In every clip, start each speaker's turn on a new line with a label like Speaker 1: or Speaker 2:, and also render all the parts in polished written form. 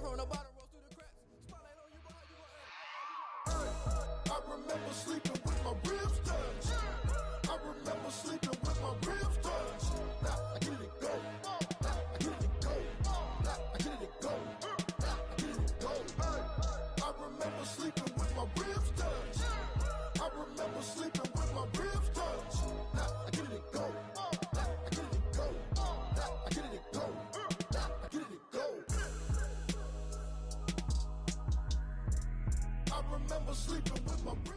Speaker 1: I remember sleeping with my ribs touched. I remember sleeping with my ribs touched. Now I get it go. Now I get it go. Now I get it go. Now I get it go. I remember sleeping with my ribs touched. I remember sleeping with my ribs touched. Now I get it go. Now I get it go. Now I get it go. Now I get it go. I remember sleeping with my ribs.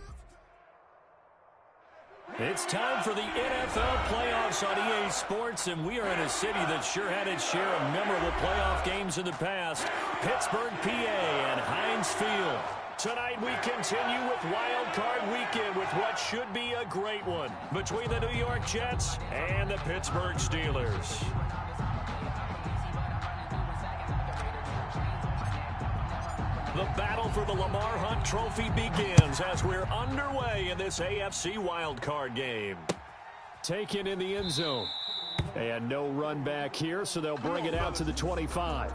Speaker 2: It's time for the NFL playoffs on EA Sports, and we are in a city that sure had its share of memorable playoff games in the past, Pittsburgh, PA, and Heinz Field. Tonight we continue with Wild Card Weekend with what should be a great one between the New York Jets and the Pittsburgh Steelers. The battle for the Lamar Hunt Trophy begins as we're underway in this AFC wildcard game. Taken in the end zone. And no run back here, so they'll bring it out to the 25.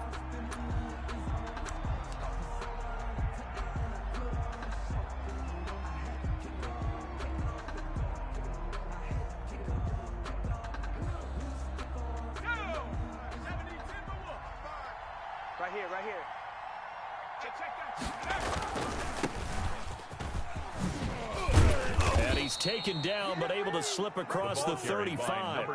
Speaker 3: Right here.
Speaker 2: And he's taken down, but able to slip across the 35.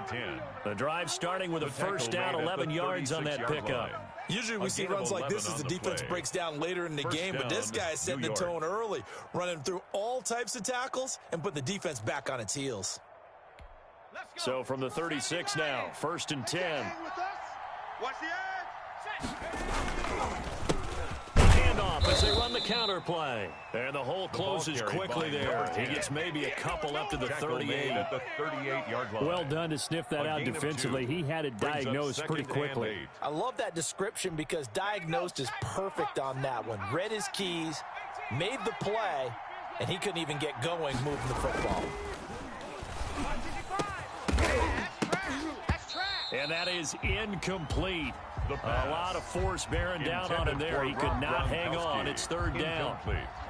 Speaker 2: The drive starting with a first down, 11 yards on that pickup.
Speaker 4: Usually we see runs like this as the defense breaks down later in the game, but this guy is setting the tone early, running through all types of tackles and put the defense back on its heels.
Speaker 2: So from the 36 now, 1st and 10.
Speaker 3: Watch the edge.
Speaker 2: Handoff as they run the counter play. And the hole closes quickly there. He gets maybe a couple up to the 38.
Speaker 5: At the 38-yard line.
Speaker 2: Well done to sniff that out defensively. He had it diagnosed pretty quickly.
Speaker 4: I love that description because diagnosed is perfect on that one. Read his keys, made the play, and he couldn't even get going moving the football.
Speaker 2: And that is incomplete. A lot of force bearing down on him there. He could not hang on. It's 3rd down.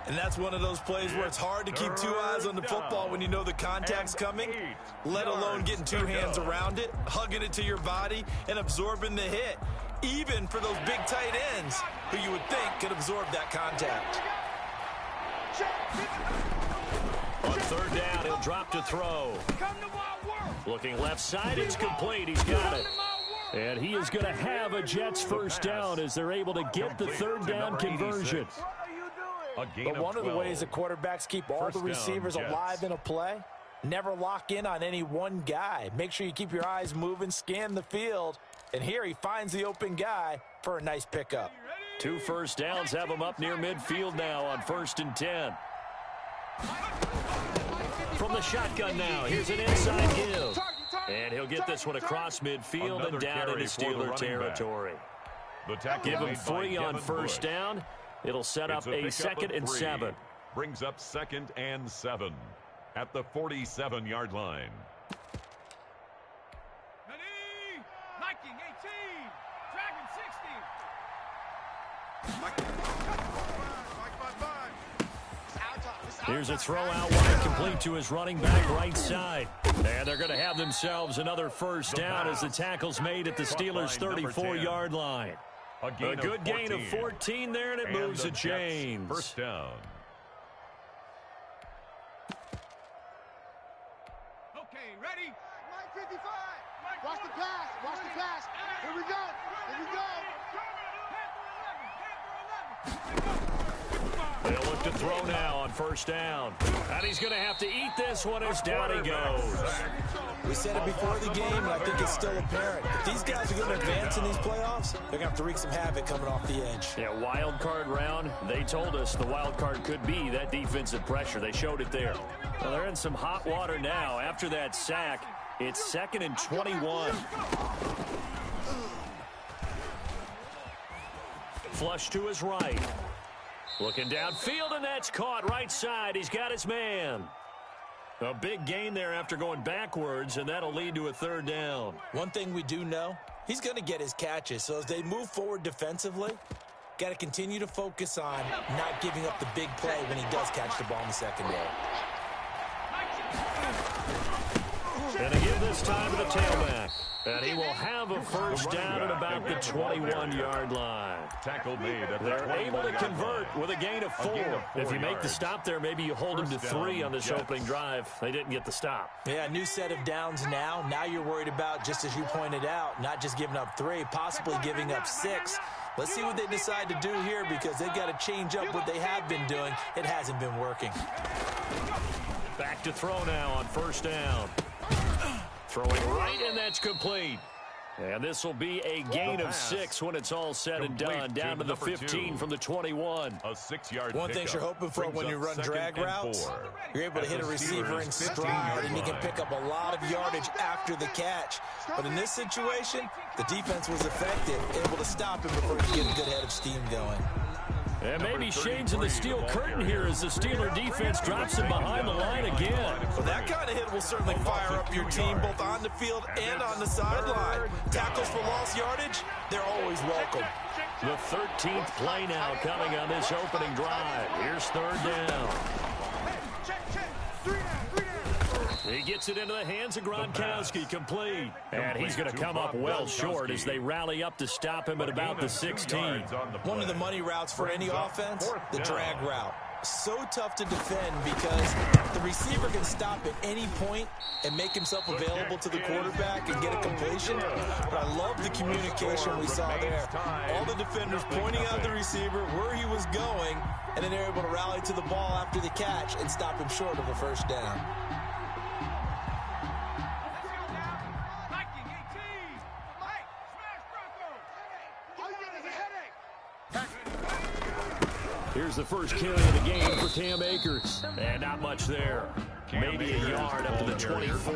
Speaker 4: And that's one of those plays where it's hard to keep two eyes on the football when you know the contact's coming, let alone getting two hands around it, hugging it to your body, and absorbing the hit, even for those big tight ends who you would think could absorb that contact.
Speaker 2: On 3rd down, he'll drop to throw. Looking left side, it's complete. He's got it. And he is going to have a Jets first down as they're able to get the 3rd down conversion.
Speaker 4: But one of the ways that quarterbacks keep all the receivers alive in a play, never lock in on any one guy. Make sure you keep your eyes moving, scan the field. And here he finds the open guy for a nice pickup.
Speaker 2: 2 first downs have him up near midfield now on 1st and 10. From the shotgun now, here's an inside give. And he'll get this one across midfield and down into Steeler territory. Give him 3 on 1st down. It'll set up a 2nd and 7.
Speaker 5: Brings up 2nd and 7 at the 47-yard line.
Speaker 3: Ready? Liking 18. Dragon 60.
Speaker 2: Here's a throw out wide, complete to his running back right side. And they're going to have themselves another first down as the tackle's made at the Steelers' 34-yard line. A good gain of 14 there, and it moves the chains.
Speaker 5: First down.
Speaker 3: Okay, ready? 55. Watch the pass. Watch the pass. Here we go. Here we go.
Speaker 2: They'll look to throw now on 1st down. And he's going to have to eat this one as down he goes.
Speaker 4: We said it before the game, and I think it's still apparent. If these guys are going to advance in these playoffs, they're going to have to wreak some havoc coming off the edge.
Speaker 2: Yeah, wild card round. They told us the wild card could be that defensive pressure. They showed it there. Well, they're in some hot water now. After that sack, it's 2nd and 21. Flush to his right. Looking downfield, and that's caught right side. He's got his man. A big gain there after going backwards, and that'll lead to a 3rd down.
Speaker 4: One thing we do know, he's going to get his catches. So as they move forward defensively,
Speaker 6: Got to continue to focus on not giving up the big play when he does catch the ball in the secondary.
Speaker 2: And they give this time to the tailback. And he will have a first down at about the 21-yard line.
Speaker 5: Tackle made at the
Speaker 2: They're able to convert with a gain of 4. If you make the stop there, maybe you hold them to 3 on this opening drive. They didn't get the stop.
Speaker 6: Yeah, new set of downs now. Now you're worried about, just as you pointed out, not just giving up 3, possibly giving up 6. Let's see what they decide to do here because they've got to change up what they have been doing. It hasn't been working.
Speaker 2: Back to throw now on first down. Throwing right, and that's complete. And this will be a gain of 6 when it's all said and done. Down to the 15 from the 21.
Speaker 5: A 6-yard
Speaker 6: One thing you're hoping for when you run drag routes, you're able to hit a receiver in stride, and he can pick up a lot of yardage after the catch. But in this situation, the defense was effective, able to stop him before he get a good head of steam going.
Speaker 2: And maybe shades of the steel curtain here as the Steeler defense drops him behind the line again.
Speaker 4: Well, that kind of hit will certainly fire up your team both on the field and on the sideline. Tackles for lost yardage, they're always welcome.
Speaker 2: The 13th play now coming on this opening drive. Here's third down. He gets it into the hands of Gronkowski, complete. And he's going to come up well short as they rally up to stop him at about the 16.
Speaker 6: One of the money routes for any offense, the drag route. So tough to defend because the receiver can stop at any point and make himself available to the quarterback and get a completion. But I love the communication we saw there. All the defenders pointing out the receiver where he was going, and then they're able to rally to the ball after the catch and stop him short of a first down.
Speaker 2: Here's the first carry of the game for Cam Akers. And not much there. Maybe a yard up to the 24.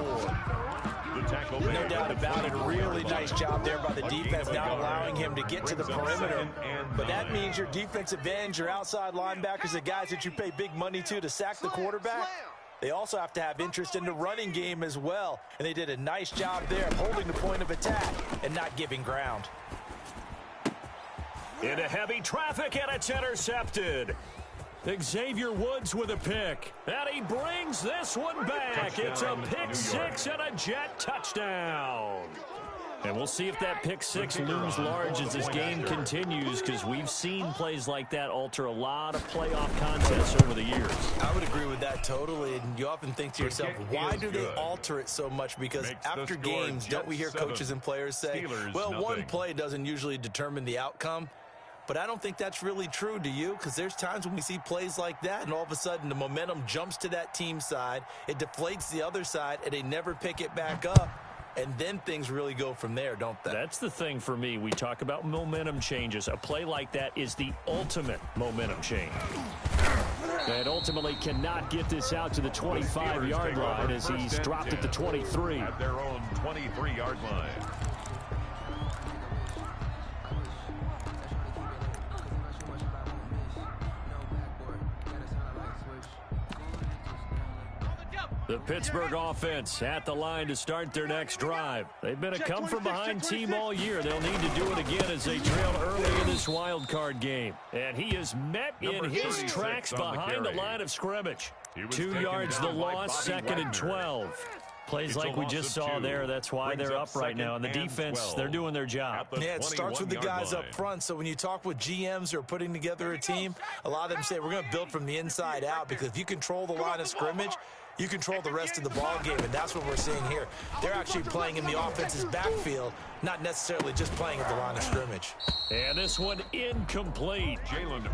Speaker 6: No doubt about it. A really nice job there by the defense, not allowing him to get to the perimeter. But that means your defensive ends, your outside linebackers, the guys that you pay big money to sack the quarterback, they also have to have interest in the running game as well. And they did a nice job there of holding the point of attack and not giving ground.
Speaker 2: Into heavy traffic, and it's intercepted. Xavier Woods with a pick. And he brings this one back. It's a pick 6 and a Jet touchdown. And we'll see if that pick 6 looms large as this game continues, because we've seen plays like that alter a lot of playoff contests over the years.
Speaker 6: I would agree with that totally. And you often think to yourself, why do they alter it so much? Because after games, don't we hear coaches and players say, well, one play doesn't usually determine the outcome. But I don't think that's really true, do you? Because there's times when we see plays like that, and all of a sudden the momentum jumps to that team side, it deflates the other side, and they never pick it back up. And then things really go from there, don't they?
Speaker 2: That's the thing for me. We talk about momentum changes. A play like that is the ultimate momentum change. And ultimately cannot get this out to the 25-yard line as he's dropped at the 23.
Speaker 5: At their own 23-yard line.
Speaker 2: The Pittsburgh offense at the line to start their next drive. They've been a come-from-behind team all year. They'll need to do it again as they trail early in this wild card game. And he is met in his tracks behind the line of scrimmage. 2 yards the loss, 2nd and 12. Plays like we just saw there, that's why they're up right now. And the defense, they're doing their job.
Speaker 6: Yeah, it starts with the guys up front. So when you talk with GMs who are putting together a team, a lot of them say, we're going to build from the inside out, because if you control the line of scrimmage, you control the rest of the ball game, and that's what we're seeing here. They're actually playing in the offense's backfield, not necessarily just playing at the line of scrimmage.
Speaker 2: And this one incomplete.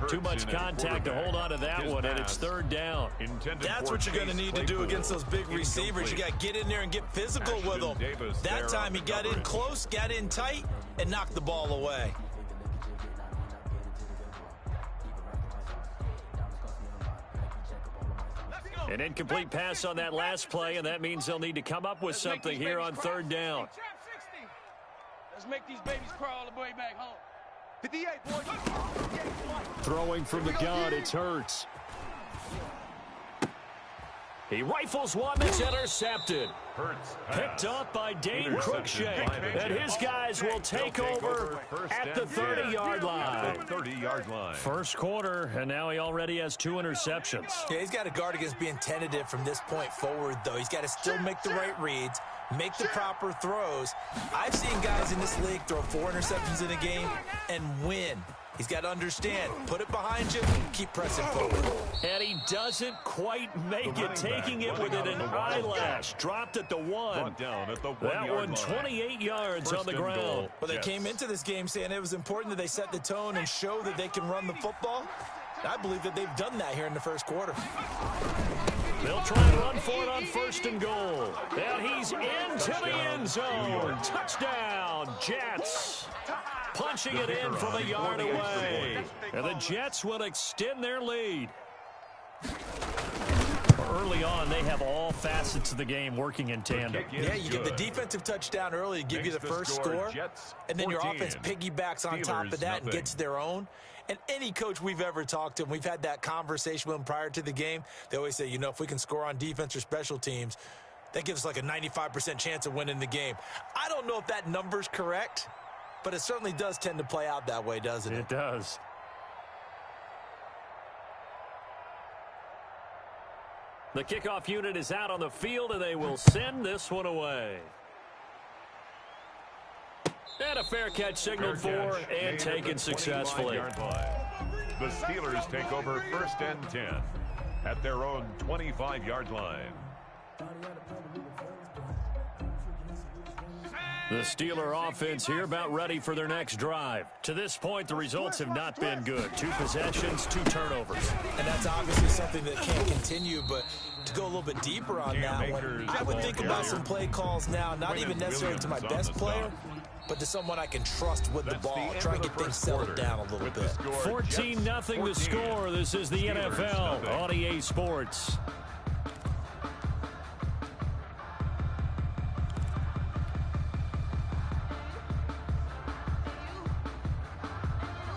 Speaker 2: Too much contact to hold on to that one, and it's third down.
Speaker 4: That's what you're going to need to do against those big receivers. You got to get in there and get physical with them. That time he got in close, got in tight, and knocked the ball away.
Speaker 2: An incomplete pass on that last play, and that means they'll need to come up with something here on third down.
Speaker 3: Let's make these babies crawl all the way back home. 58, boys.
Speaker 2: Throwing from the gun, it's Hurts. He rifles one that's intercepted. Picked up by Dane Cruikshank. And his guys will take over at the 30-yard line. First quarter, and now he already has 2 interceptions.
Speaker 6: Yeah, he's got to guard against being tentative from this point forward, though. He's got to still make the right reads, make the proper throws. I've seen guys in this league throw 4 interceptions in a game and win. He's got to understand, put it behind you, keep pressing forward.
Speaker 2: And he doesn't quite make it, taking it within an eyelash. Dropped at the 1. That one 28 yards on the ground.
Speaker 6: Well, they came into this game saying it was important that they set the tone and show that they can run the football. I believe that they've done that here in the first quarter.
Speaker 2: They'll try and run for it on 1st and goal. And he's into the end zone. Touchdown, Jets. Punching it in from a yard away. And the Jets will extend their lead. Early on, they have all facets of the game working in tandem.
Speaker 6: Yeah, you get the defensive touchdown early to give you the first score, and then your offense piggybacks on top of that and gets their own. And any coach we've ever talked to, and we've had that conversation with them prior to the game, they always say, you know, if we can score on defense or special teams, that gives us like a 95% chance of winning the game. I don't know if that number's correct, but it certainly does tend to play out that way, doesn't it?
Speaker 2: It does. The kickoff unit is out on the field, and they will send this one away. And a fair catch signaled for and taken successfully.
Speaker 5: The Steelers take over 1st and 10 at their own 25-yard line.
Speaker 2: The Steeler offense here about ready for their next drive. To this point, the results have not been good. 2 possessions, 2 turnovers.
Speaker 6: And that's obviously something that can't continue, but to go a little bit deeper on that one, I would think about some play calls now, not even necessarily to my best player, but to someone I can trust with the ball. Try and get things settled down a little bit.
Speaker 2: 14-0 the score. This is the NFL on EA Sports.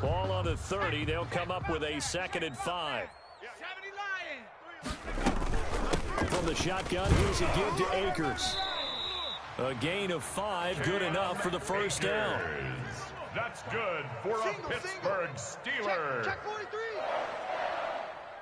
Speaker 2: Ball on the 30. They'll come up with a 2nd and 5. From the shotgun, here's a give to Akers. A gain of 5, good enough for the first down.
Speaker 5: That's good for a Pittsburgh Steelers.
Speaker 3: Check 43.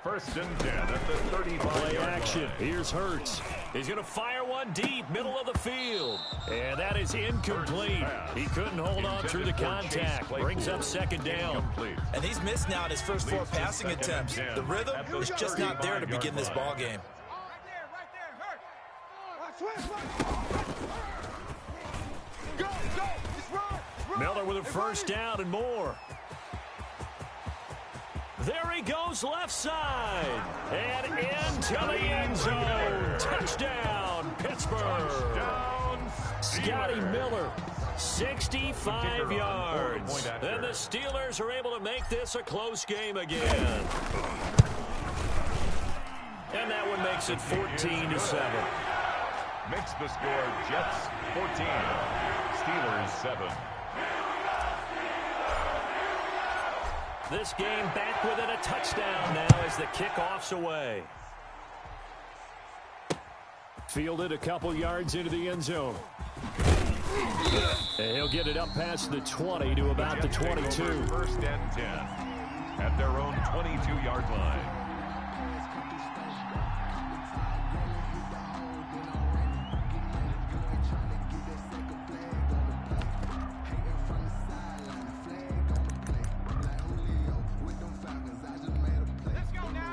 Speaker 5: 1st and 10 at the 35.
Speaker 2: Play action. Here's Hurts. He's going to fire one deep, middle of the field. And that is incomplete. He couldn't hold on through the contact. Brings up 2nd down.
Speaker 6: And he's missed now in his first 4 passing attempts. The rhythm is just not there to begin this ball game.
Speaker 2: Miller with a first down and more. There he goes left side. And into the end zone. Touchdown, Pittsburgh. Scotty Miller, 65 yards. And the Steelers are able to make this a close game again. And that one makes it 14-7.
Speaker 5: Makes the score Jets 14, Steelers 7.
Speaker 2: This game back within a touchdown now as the kickoff's away. Fielded a couple yards into the end zone. And he'll get it up past the 20 to about the 22.
Speaker 5: 1st and 10 at their own 22-yard line.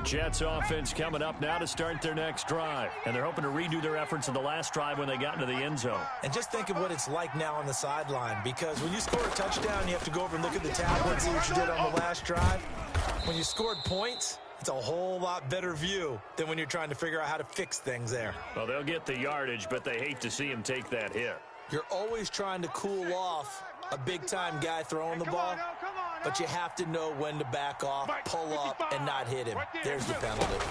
Speaker 2: Jets offense coming up now to start their next drive. And they're hoping to redo their efforts in the last drive when they got into the end zone.
Speaker 6: And just think of what it's like now on the sideline, because when you score a touchdown, you have to go over and look at the tablet and see what you did on the last drive. When you scored points, it's a whole lot better view than when you're trying to figure out how to fix things there.
Speaker 2: Well, they'll get the yardage, but they hate to see him take that hit.
Speaker 6: You're always trying to cool off a big-time guy throwing the ball, but you have to know when to back off, pull up, and not hit him. There's the penalty.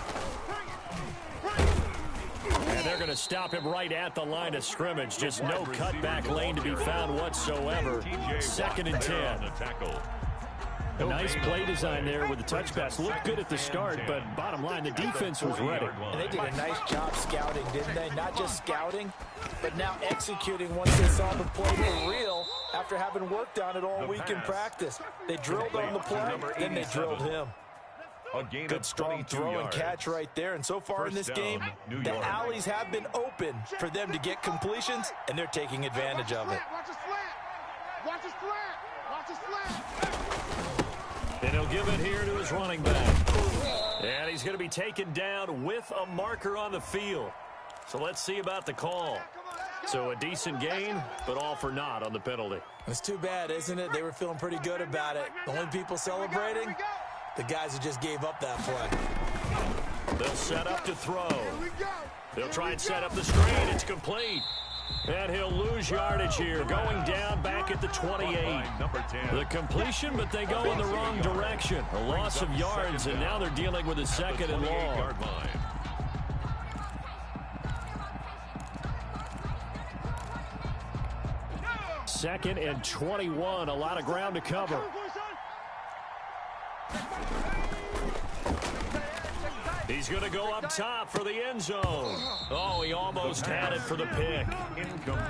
Speaker 2: And they're going to stop him right at the line of scrimmage. Just no cutback lane to be found whatsoever. 2nd and 10. A nice play design there with the touch pass. Looked good at the start, but bottom line, the defense was ready.
Speaker 6: And they did a nice job scouting, didn't they? Not just scouting, but now executing once they saw the play for real after having worked on it all week in practice. They drilled on the play, then they drilled him. Good strong throw and catch right there. And so far in this game, the alleys have been open for them to get completions, and they're taking advantage of it.
Speaker 3: Watch his slant. Watch his slant. Watch his slant.
Speaker 2: And he'll give it here to his running back. And he's going to be taken down with a marker on the field. So let's see about the call. So a decent gain, but all for naught on the penalty.
Speaker 6: It's too bad, isn't it? They were feeling pretty good about it. The only people celebrating, the guys who just gave up that play.
Speaker 2: They'll set up to throw. They'll try and set up the screen. It's complete. And he'll lose yardage here, going down back at the 28. The completion, but they go in the wrong direction. A loss of yards, and now they're dealing with a second and long. Second and 21, a lot of ground to cover. He's going to go up top for the end zone. Oh, he almost had it for the pick.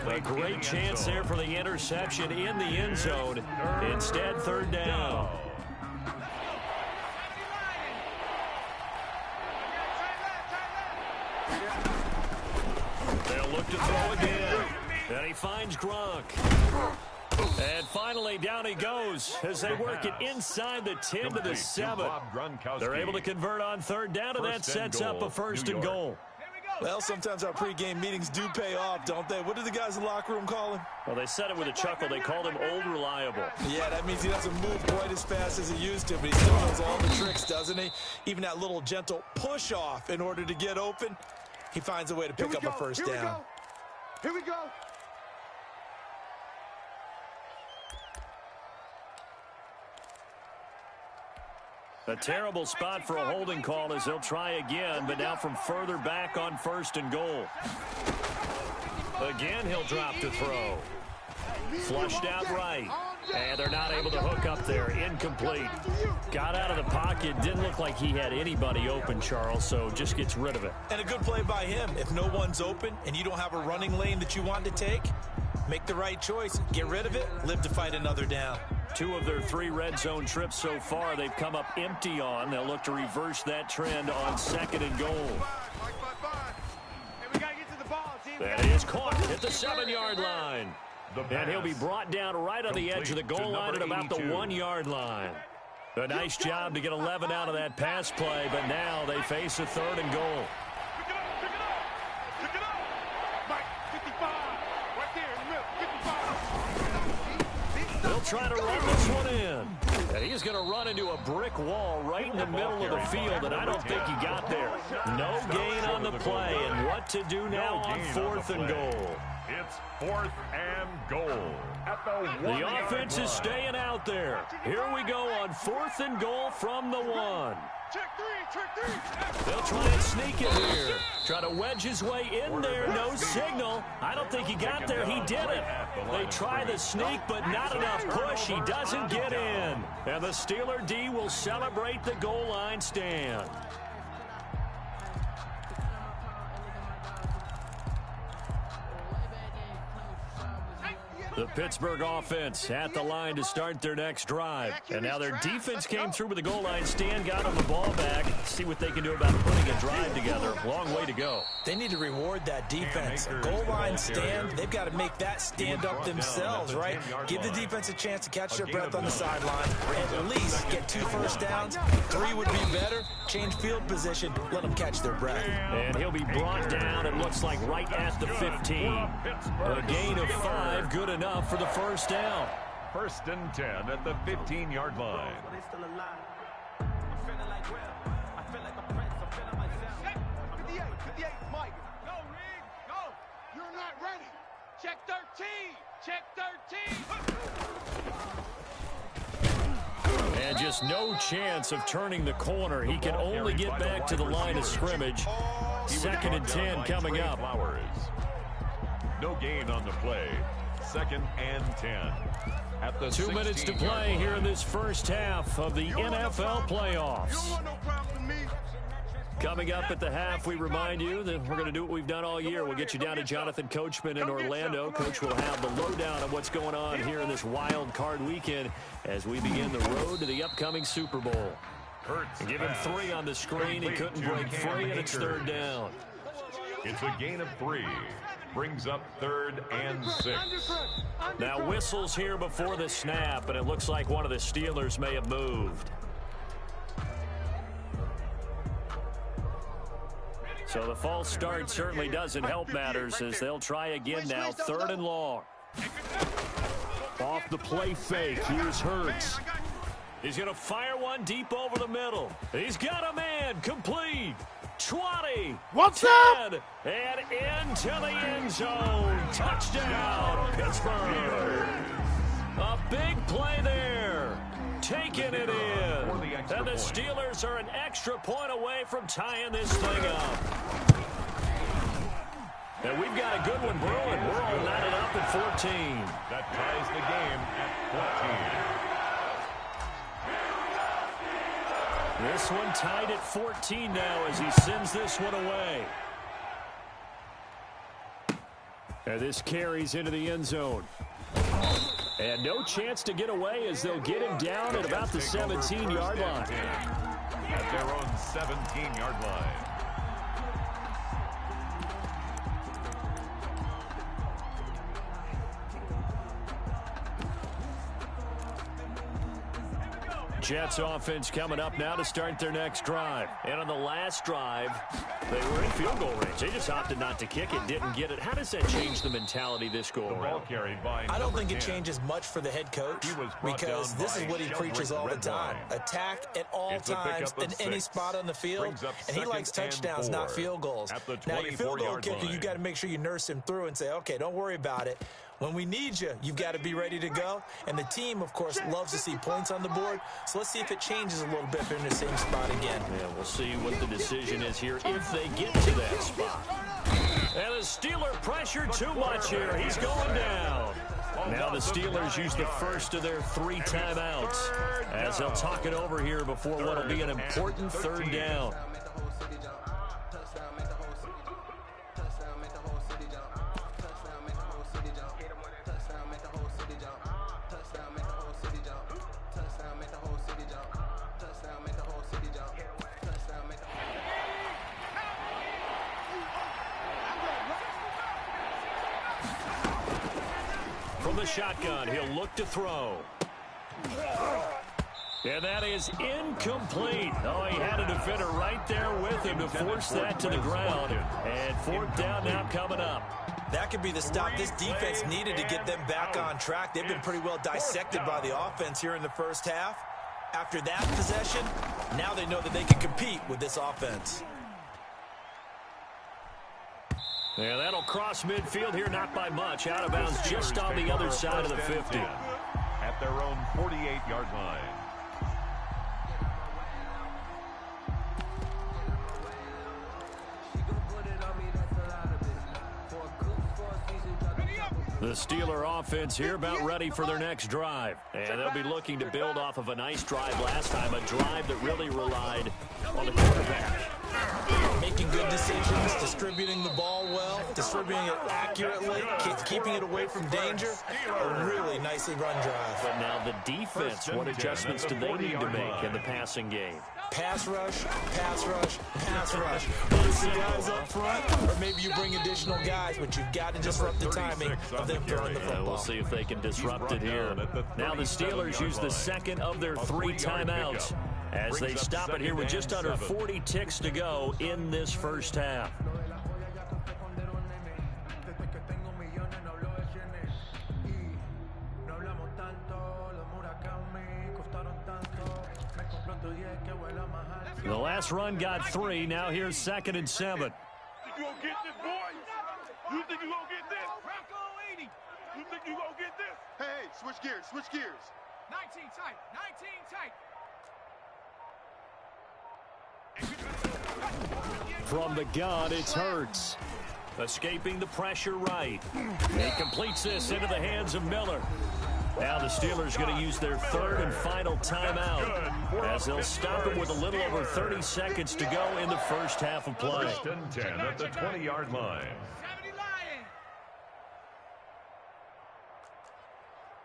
Speaker 2: A great chance there for the interception in the end zone. Instead, third down. They'll look to throw again. And he finds Gronk. And finally, down he goes as they work it inside the 10 to the 7. They're able to convert on third down, and that sets up a first and goal.
Speaker 6: Well, sometimes our pregame meetings do pay off, don't they? What do the guys in the locker room call him?
Speaker 2: Well, they said it with a chuckle. They called him Old Reliable.
Speaker 6: Yeah, that means he doesn't move quite as fast as he used to, but he still knows all the tricks, doesn't he? Even that little gentle push-off in order to get open, he finds a way to pick up a first down.
Speaker 3: Here we go.
Speaker 2: A terrible spot for a holding call as they'll try again, but now from further back on first and goal. Again, he'll drop to throw. Flushed out right. And they're not able to hook up there. Incomplete. Got out of the pocket. Didn't look like he had anybody open, Charles, so just gets rid of it.
Speaker 6: And a good play by him. If no one's open and you don't have a running lane that you want to take, make the right choice. Get rid of it. Live to fight another down.
Speaker 2: 2 of their 3 red zone trips so far they've come up empty on. They'll look to reverse that trend on second and goal. That is caught at the 7-yard line. And he'll be brought down right on the edge of the goal line at about the 1-yard line. A nice job to get 11 out of that pass play, but now they face a third and goal. They'll try to run this one in. And he's going to run into a brick wall right in the middle of the field, and I don't think he got there. No gain on the play, and what to do now on fourth and goal.
Speaker 5: It's 4th and goal.
Speaker 2: The offense is staying out there. Here we go on 4th and goal from the 1. They'll try and sneak it here. Try to wedge his way in there. No signal. I don't think he got there. He didn't. They try the sneak, but not enough push. He doesn't get in. And the Steeler D will celebrate the goal line stand. The Pittsburgh offense at the line to start their next drive. And now their defense came through with the goal line stand, got them the ball back. See what they can do about putting a drive together. Long way to go.
Speaker 6: They need to reward that defense. A goal line stand, they've got to make that stand up themselves, right? Give the defense a chance to catch their breath on the sideline. At least get 2 first downs. 3 would be better. Change field position. Let them catch their breath.
Speaker 2: And he'll be brought down, it looks like, right at the 15. A gain of 5, good enough for the first down.
Speaker 5: 1st and 10 at the 15-yard line.
Speaker 3: 58, Mike. Go, Rig, go. You're not ready. Check 13. Check 13.
Speaker 2: And just no chance of turning the corner. He can only get back to the line of scrimmage. 2nd and 10 coming up.
Speaker 5: No gain on the play. 2nd and 10. At the
Speaker 2: 2 minutes to play here in this first half of the NFL playoffs. Coming up at the half, we remind you that we're going to do what we've done all year. We'll get you down to Jonathan Coachman in Orlando. Coach will have the lowdown on what's going on here in this wild card weekend as we begin the road to the upcoming Super Bowl. Give him 3 on the screen. He couldn't break free, and it's 3rd down.
Speaker 5: It's a gain of 3. Brings up 3rd and 6.
Speaker 2: Now whistles here before the snap, and it looks like one of the Steelers may have moved. So the false start certainly doesn't help matters as they'll try again now. 3rd and long. Off the play fake. Here's Hurts. He's going to fire one deep over the middle. He's got a man. Complete. 20.
Speaker 3: What's
Speaker 2: 10,
Speaker 3: up?
Speaker 2: and into the end zone. Touchdown, Pittsburgh. A big play there. Taking it in. And the Steelers are an extra point away from tying this thing up. And we've got a good one brewing. We're all knotted up at 14.
Speaker 5: That ties the game at 14.
Speaker 2: This one tied at 14 now as he sends this one away. And this carries into the end zone. And no chance to get away as they'll get him down at about the 17-yard line.
Speaker 5: At their own 17-yard line.
Speaker 2: Jets offense coming up now to start their next drive. And on the last drive, they were in field goal range. They just opted not to kick it, didn't get it. How does that change the mentality this go around?
Speaker 6: I don't think it changes much for the head coach because this is what he preaches all the time. Attack at all times in any spot on the field, and he likes touchdowns, not field goals. Now, your field goal kicker, you got to make sure you nurse him through and say, okay, don't worry about it. When we need you, you've got to be ready to go. And the team, of course, loves to see points on the board. So let's see if it changes a little bit if they're in the same spot again.
Speaker 2: Yeah, we'll see what the decision is here if they get to that spot. And the Steeler pressure too much here. He's going down. Now the Steelers use the first of their 3 timeouts as they'll talk it over here before what will be an important 3rd down. From the shotgun, he'll look to throw. And that is incomplete. Oh, he had a defender right there with him to force that to the ground. And 4th down now coming up.
Speaker 6: That could be the stop this defense needed to get them back on track. They've been pretty well dissected by the offense here in the first half. After that possession, now they know that they can compete with this offense.
Speaker 2: Yeah, that'll cross midfield here, not by much. Out of bounds just on the other side of the 50.
Speaker 5: At their own 48-yard line.
Speaker 2: The Steeler offense here about ready for their next drive. And they'll be looking to build off of a nice drive last time, a drive that really relied on the quarterback.
Speaker 6: Making good decisions, distributing the ball well, distributing it accurately, keeping it away from danger. A really nicely run drive.
Speaker 2: But now the defense, what adjustments do they need to make in the passing game?
Speaker 6: Pass rush, pass rush, pass rush. Use the guys up front, or maybe you bring additional guys, but you've got to disrupt the timing of them throwing the football.
Speaker 2: We'll see if they can disrupt it here. Now the Steelers use the second of their 3 timeouts as they stop it here with just under 40 ticks to go in this first half. The last run got 3. Now here's 2nd and 7.
Speaker 7: You gonna get this, boy? You think you gonna get this? Rocco 80. You think you gonna get this?
Speaker 3: Hey, switch gears, switch gears.
Speaker 7: 19 tight, 19 tight.
Speaker 2: From the gun, it's Hurts. Escaping the pressure right. He completes this into the hands of Miller. Now the Steelers going to use their third and final timeout as they'll stop it with a little over 30 seconds to go in the first half of play.
Speaker 5: First and 10 at the 20-yard line.
Speaker 3: 70 Lion.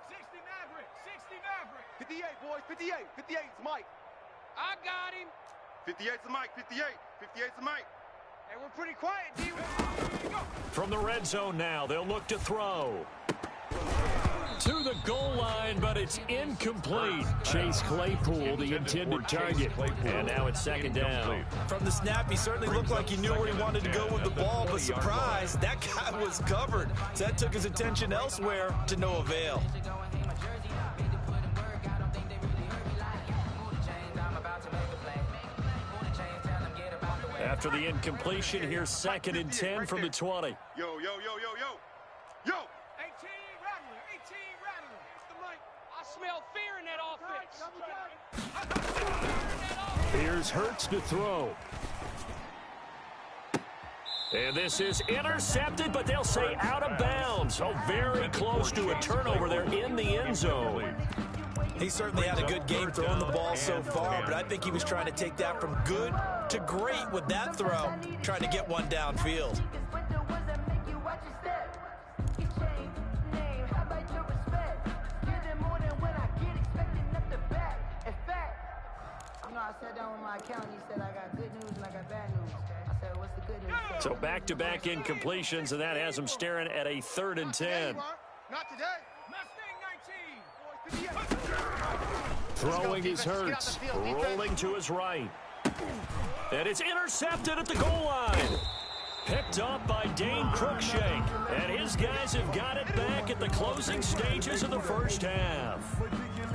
Speaker 3: 60 Maverick. 60 Maverick.
Speaker 8: 58, boys. 58. 58 is Mike.
Speaker 3: I got him.
Speaker 8: 58 is Mike. 58. 58 is Mike.
Speaker 3: And we're pretty quiet, D.
Speaker 2: From the red zone now, they'll look to throw. To the goal line, but it's incomplete. Chase Claypool, the intended target. And now it's second down.
Speaker 6: From the snap, he certainly looked like he knew where he wanted to go with the ball, but surprise, that guy was covered. So that took his attention elsewhere to no avail.
Speaker 2: After the incompletion, here's second and 10 from the 20.
Speaker 8: Yo.
Speaker 3: 18 Rattler. 18 Rattler. The mic. I smell fear in that offense.
Speaker 2: Here's Hurts to throw. And this is intercepted, but they'll say out of bounds. Oh, very close to a turnover there in the end zone.
Speaker 6: He certainly had a good game throwing the ball so far, but I think he was trying to take that from good to great with that throw, trying to get one downfield.
Speaker 9: I sat down with my accountant. He said I got good news and I got bad news. I said, what's the good news?
Speaker 2: So back-to-back incompletions, and that has him staring at a 3rd and 10.
Speaker 3: Not today. Mustang 19.
Speaker 2: Throwing his Hurts, rolling to his right. And it's intercepted at the goal line. Picked up by Dane Cruikshank. And his guys have got it back at the closing stages of the first half.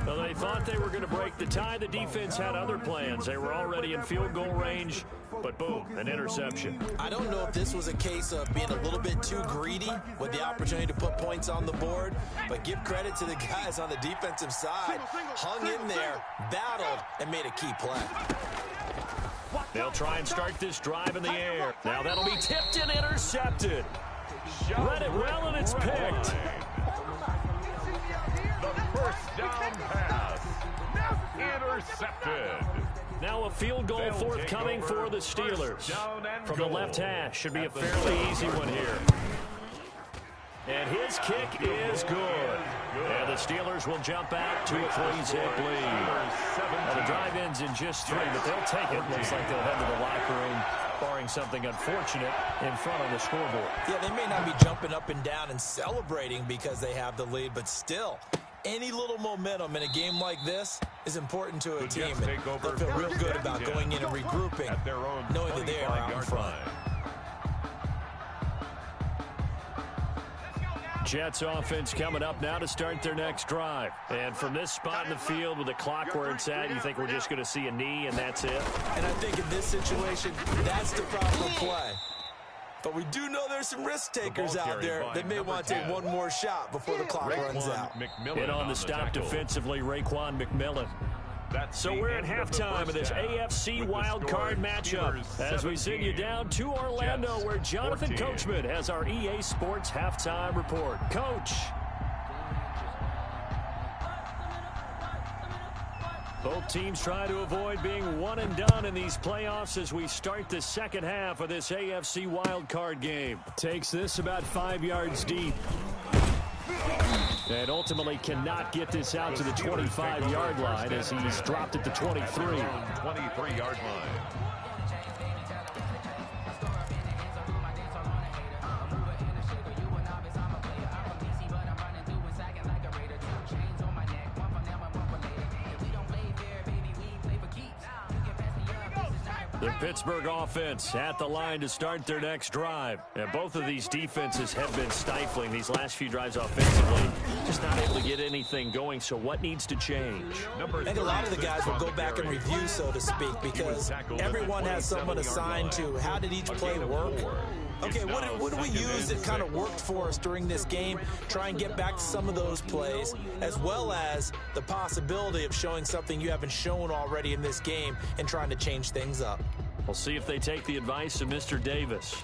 Speaker 2: Well, they thought they were going to break the tie. The defense had other plans. They were already in field goal range, but boom, an interception.
Speaker 6: I don't know if this was a case of being a little bit too greedy with the opportunity to put points on the board, but give credit to the guys on the defensive side. Hung in there, battled, and made a key play.
Speaker 2: They'll try and start this drive in the air. Now that'll be tipped and intercepted. Read it well, and it's picked.
Speaker 5: The first down pass. Intercepted.
Speaker 2: Now a field goal forthcoming for the Steelers. From the left hash. Should be a fairly easy one here. And his kick is good. And the Steelers will jump out to a 3-zip lead. Now the drive ends in just 3, but they'll take it. Looks like they'll head to the locker room, barring something unfortunate in front of the scoreboard.
Speaker 6: Yeah, they may not be jumping up and down and celebrating because they have the lead, but still, any little momentum in a game like this is important to a team. And they'll feel real good about going in and regrouping, knowing that they are out in front.
Speaker 2: Jets offense coming up now to start their next drive. And from this spot in the field with the clock where it's at, you think we're just going to see a knee and that's it?
Speaker 6: And I think in this situation, that's the proper play. But we do know there's some risk takers out there that may want to take one more shot before the clock runs out.
Speaker 2: Hit on the stop defensively, Raekwon McMillan. So we're at halftime of this AFC wildcard matchup as we send you down to Orlando where Jonathan Coachman has our EA Sports halftime report. Coach. Both teams try to avoid being one and done in these playoffs as we start the second half of this AFC wildcard game. Takes this about 5 yards deep. And ultimately cannot get this out to the 25-yard line as he's dropped at the 23.
Speaker 5: 23-yard line.
Speaker 2: The Pittsburgh offense at the line to start their next drive. And both of these defenses have been stifling these last few drives offensively. Just not able to get anything going, so what needs to change?
Speaker 6: I think a lot of the guys will go back and review, so to speak, because everyone has someone assigned to how did each play work. Okay, what do we use that kind of worked for us during this game? Try and get back to some of those plays, as well as the possibility of showing something you haven't shown already in this game and trying to change things up.
Speaker 2: We'll see if they take the advice of Mr. Davis.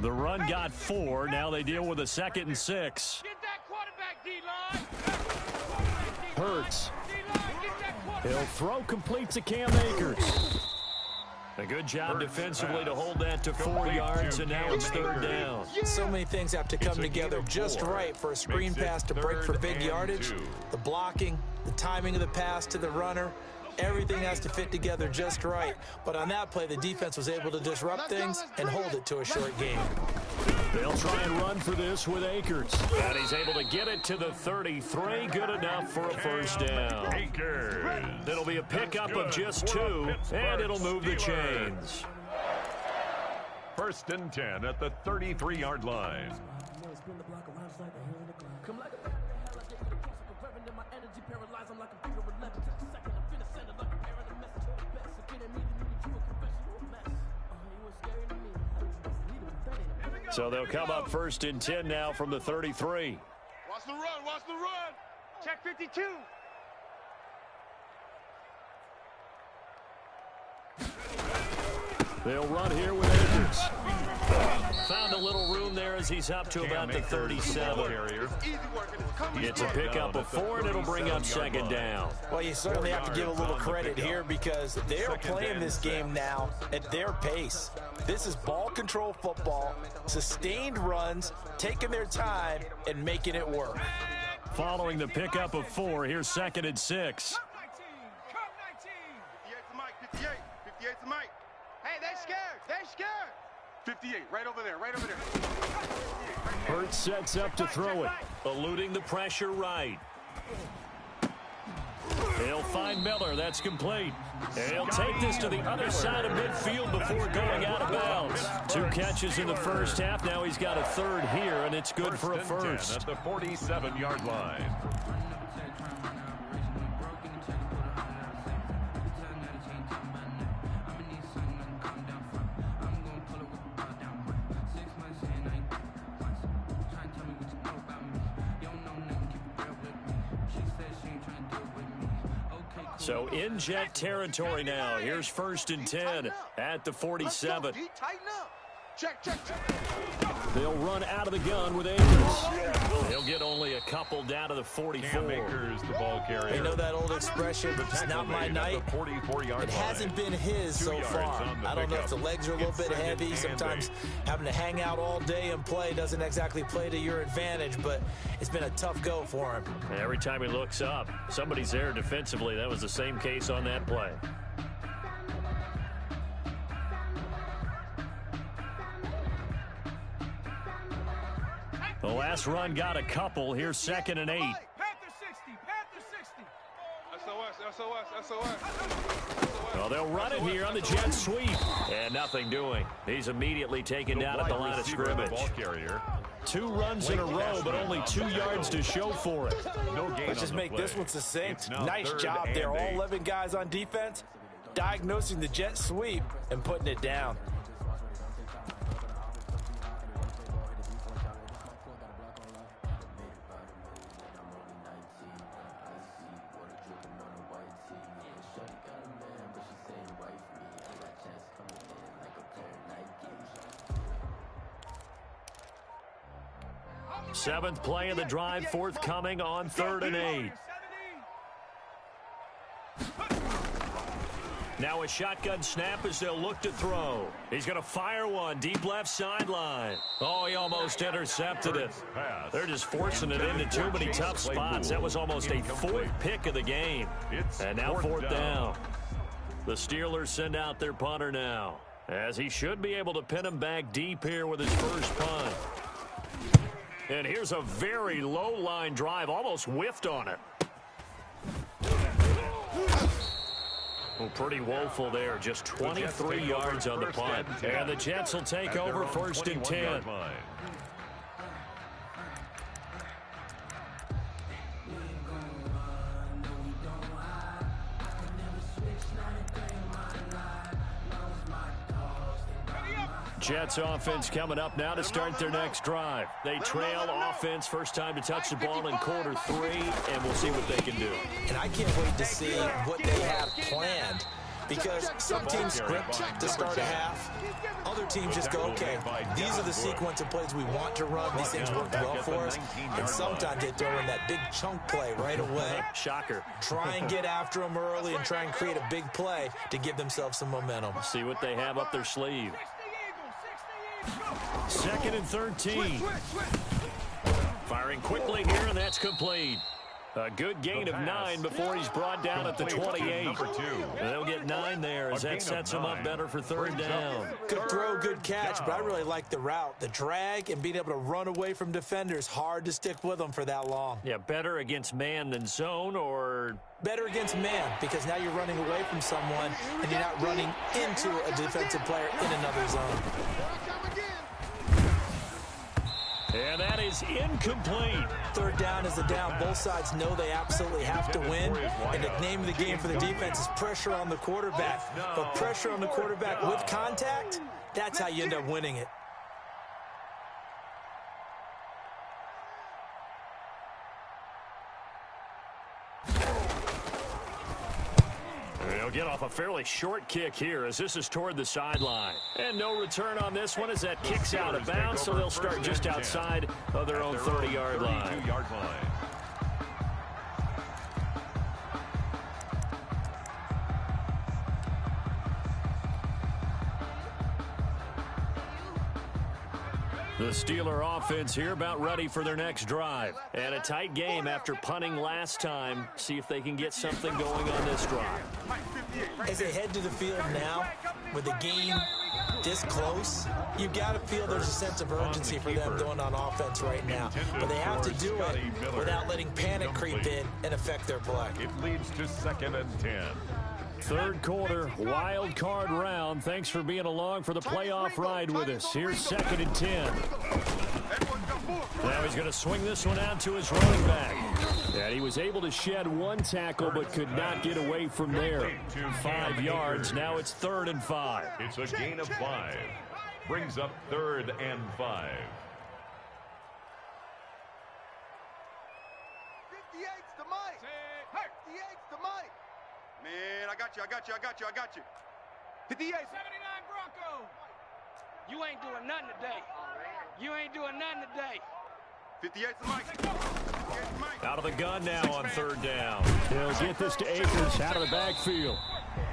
Speaker 2: The run got 4. Now they deal with a 2nd and 6.
Speaker 3: Get that quarterback, D-line.
Speaker 2: Hurts.
Speaker 3: D-line, get that quarterback.
Speaker 2: He'll throw complete to Cam Akers. A good job defensively to hold that to 4 yards, and now it's 3rd down.
Speaker 6: So many things have to come together just right for a screen pass to break for big yardage. The blocking, the timing of the pass to the runner, everything has to fit together just right. But on that play, the defense was able to disrupt things and hold it to a short game.
Speaker 2: They'll try and run for this with Akers. And he's able to get it to the 33. Good enough for a 1st down.
Speaker 5: Akers.
Speaker 2: It'll be a pickup of just 2, and it'll move the chains.
Speaker 5: 1st and 10 at the 33-yard line.
Speaker 2: So they'll come up 1st and 10 now from the 33.
Speaker 7: Watch the run, watch the run.
Speaker 3: Check 52.
Speaker 2: They'll run here with Akers. Found a little room there as he's up to about the 37. It's a pickup of 4, and it'll bring up 2nd down.
Speaker 6: Well, you certainly have to give a little credit here because they're playing this game now at their pace. This is ball control football, sustained runs, taking their time, and making it work.
Speaker 2: Following the pickup of 4, here's 2nd and 6.
Speaker 8: 58's Mike, 58. 58's Mike.
Speaker 3: Hey, they're scared. They're scared.
Speaker 8: 58, right over there, right over there.
Speaker 2: Hurts sets up to throw it, eluding the pressure right. He'll find Miller. That's complete. And he'll take this to the other side of midfield before going out of bounds. 2 catches in the 1st half. Now he's got a 3rd here, and it's good for a 1st.
Speaker 5: At the 47-yard line.
Speaker 2: So in Jet territory now. Here's 1st and 10 at the 47.
Speaker 3: Tighten up. Check, check, check.
Speaker 2: They'll run out of the gun with Akers. He'll get only a couple down to the 44.
Speaker 5: Cam Akers, the ball carrier.
Speaker 6: You know that old expression, it's not my night. It hasn't been his so far. I don't know if the legs are a little bit heavy. Sometimes having to hang out all day and play doesn't exactly play to your advantage, but it's been a tough go for him.
Speaker 2: And every time he looks up, somebody's there defensively. That was the same case on that play. The last run got a couple. Here's 2nd and 8.
Speaker 3: Panther 60. Panther 60.
Speaker 7: SOS, SOS, SOS.
Speaker 2: Well, they'll run it here on the jet sweep. And nothing doing. He's immediately taken down at the line of scrimmage. 2 runs in a row, but only 2 yards to show for it.
Speaker 6: Let's just make this one succinct. Nice job there. All 11 guys on defense, diagnosing the jet sweep and putting it down.
Speaker 2: Seventh play of the drive forthcoming on 3rd and 8. Now a shotgun snap as they'll look to throw. He's going to fire one deep left sideline. Oh, he almost intercepted it. They're just forcing it into too many tough spots. That was almost a 4th pick of the game. And now 4th down. The Steelers send out their punter now, as he should be able to pin him back deep here with his first punt. And here's a very low line drive, almost whiffed on it. Well, pretty woeful there, just 23 yards on the punt. And the Jets will take over 1st and 10. Jets offense coming up now to start their next drive. They trail offense, first time to touch the ball in quarter 3, and we'll see what they can do.
Speaker 6: And I can't wait to see what they have planned. because some teams script to start a half. Other teams just go, okay, these are the sequence of plays we want to run. These things worked well for us. And sometimes they throw in that big chunk play right away.
Speaker 2: Shocker.
Speaker 6: Try and get after them early and try and create a big play to give themselves some momentum.
Speaker 2: See what they have up their sleeve. 2nd and 13. Firing quickly here, and that's complete. A good gain of 9 before he's brought down at the 28. They'll get 9 there as that sets him up better for 3rd down.
Speaker 6: Good throw, good catch, but I really like the route. The drag and being able to run away from defenders, hard to stick with them for that long.
Speaker 2: Yeah, better against man than zone, or...
Speaker 6: Better against man, because now you're running away from someone and you're not running into a defensive player in another zone.
Speaker 2: And that is incomplete.
Speaker 6: 3rd down is a down. Both sides know they absolutely have to win. And the name of the game for the defense is pressure on the quarterback. But pressure on the quarterback with contact, that's how you end up winning it.
Speaker 2: They'll get off a fairly short kick here as this is toward the sideline. And no return on this one as that kicks out of bounds, so they'll start just outside of their own 30-yard line. The Steeler offense here about ready for their next drive. And a tight game after punting last time. See if they can get something going on this drive.
Speaker 6: As they head to the field now, with the game this close, you've got to feel there's a sense of urgency for them going on offense right now. But they have to do it without letting panic creep in and affect their play.
Speaker 5: It leads to 2nd and 10.
Speaker 2: 3rd quarter, wild card round. Thanks for being along for the playoff ride with us. Here's 2nd and 10. Now he's going to swing this one out to his running back. And he was able to shed 1 tackle but could not get away from there. 5 yards. Now it's 3rd and 5.
Speaker 5: It's a gain of 5. Brings up 3rd and 5.
Speaker 8: 58's the mic. 58's the mic. Man, I got you. 58.
Speaker 3: 79 Bronco. You ain't doing nothing today.
Speaker 8: 58's the mic.
Speaker 2: Out of the gun now on 3rd down. He'll get this to Akers out of the backfield.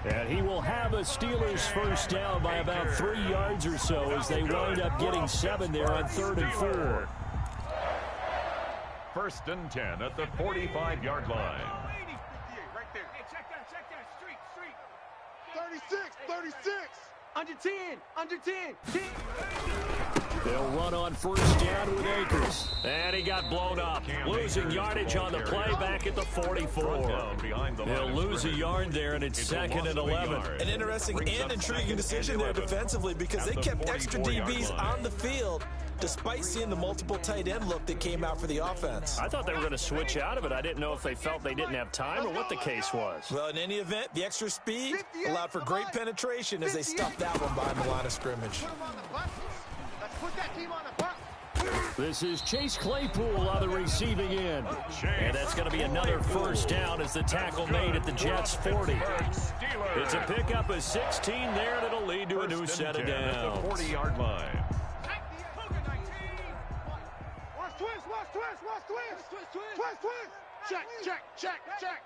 Speaker 2: And he will have a Steelers 1st down by about 3 yards or so as they wind up getting 7 there on 3rd and 4.
Speaker 5: 1st and 10 at the 45-yard line.
Speaker 8: 36.
Speaker 3: Under 10.
Speaker 2: They'll run on 1st down with Akers. And he got blown up. Losing yardage on the play back at the 44. They'll lose a yard there, and it's 2nd and 11.
Speaker 6: An interesting and intriguing decision there defensively because they kept extra DBs on the field despite seeing the multiple tight end look that came out for the offense.
Speaker 2: I thought they were going to switch out of it. I didn't know if they felt they didn't have time or what the case was.
Speaker 6: Well, in any event, the extra speed allowed for great penetration as they stuffed that one behind the line of scrimmage.
Speaker 2: This is Chase Claypool on the receiving end. And that's going to be another 1st down as the tackle made at the Jets' 40. It's a pickup of 16 there, and it'll lead to a new set of downs.
Speaker 5: The 40-yard line.
Speaker 3: Twist. Check.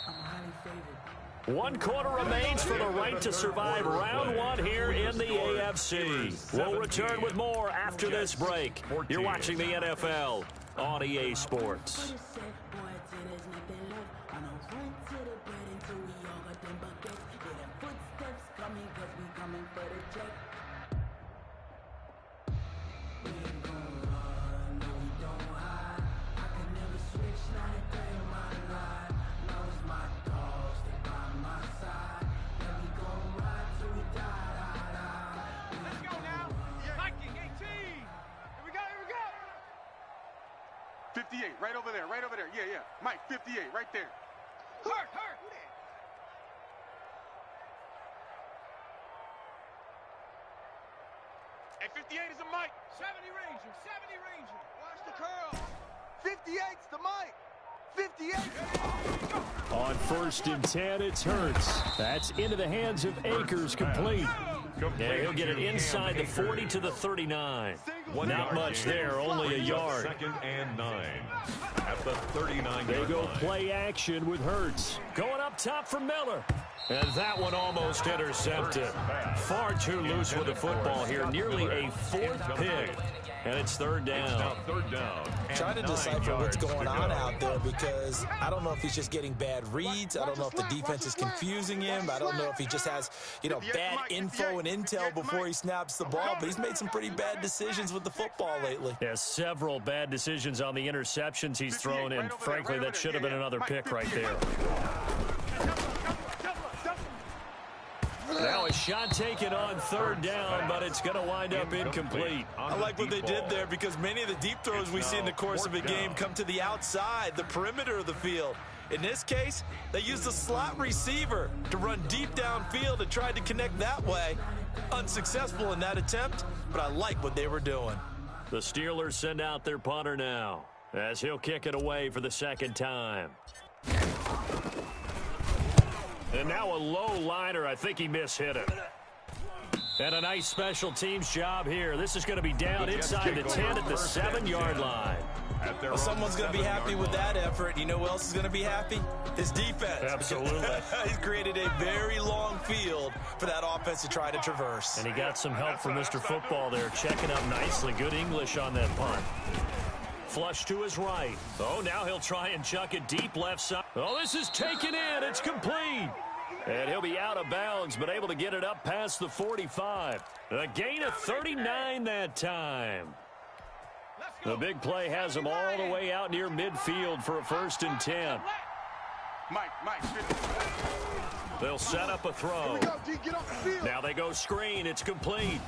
Speaker 9: I'm highly favored.
Speaker 2: 1 quarter remains for the right to survive round 1 here in the AFC. We'll return with more after this break. You're watching the NFL on EA Sports.
Speaker 8: Right over there. Yeah. Mike, 58, right there.
Speaker 3: Hurt.
Speaker 8: Hey, 58 is a Mike.
Speaker 3: 70 Ranger. Watch the curl.
Speaker 8: 58's the Mike. 58.
Speaker 2: On 1st and 10, it's Hurts. That's into the hands of Akers, complete. Yeah, he'll get it inside the 40 to the 39. Not much there, only a yard.
Speaker 5: 2nd and 9 at the 39.
Speaker 2: They go play action with Hurts. Going up top for Miller. And that one almost intercepted. Far too loose with the football here. Nearly a 4th pick. And it's 3rd down.
Speaker 6: Trying to decipher what's going on out there because I don't know if he's just getting bad reads. I don't know if the defense is confusing him. I don't know if he just has, bad info and intel before he snaps the ball. But he's made some pretty bad decisions with the football lately.
Speaker 2: Yeah, several bad decisions on the interceptions he's thrown, and frankly, that should have been another pick right there. Now a shot taken on 3rd down, but it's going to wind up incomplete.
Speaker 4: I like what they did there because many of the deep throws we see in the course of a game come to the outside, the perimeter of the field. In this case, they used a slot receiver to run deep downfield and tried to connect that way. Unsuccessful in that attempt, but I like what they were doing.
Speaker 2: The Steelers send out their punter now as he'll kick it away for the 2nd time. And now a low liner. I think he mishit it. And a nice special teams job here. This is going to be down inside the 10 at the 7-yard line.
Speaker 4: Well, someone's going to be happy with that effort. You know who else is going to be happy? His defense.
Speaker 2: Absolutely.
Speaker 4: He's created a very long field for that offense to try to traverse.
Speaker 2: And he got some help from Mr. Football there, checking up nicely. Good English on that punt. Flush to his right. Oh, now he'll try and chuck it deep left side. Oh, this is taken in. It's complete. And he'll be out of bounds, but able to get it up past the 45. A gain of 39 that time. The big play has him all the way out near midfield for a 1st and 10. They'll set up a throw. Now they go screen. It's complete.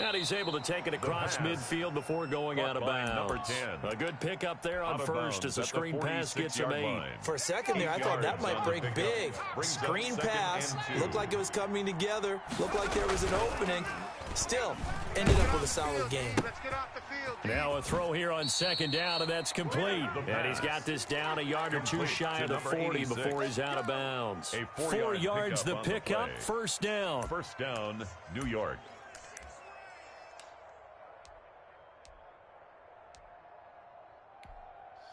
Speaker 2: And he's able to take it across midfield before going out of bounds. A good pickup there on 1st as the screen pass gets him 8.
Speaker 6: For a second there, I thought that might break big. Screen pass. Looked like it was coming together. Looked like there was an opening. Still, ended up with a solid game.
Speaker 2: Now a throw here on 2nd down, and that's complete. And he's got this down a yard or two shy of the 40 before he's out of bounds. 4 yards the pickup, 1st down.
Speaker 5: 1st down, New York.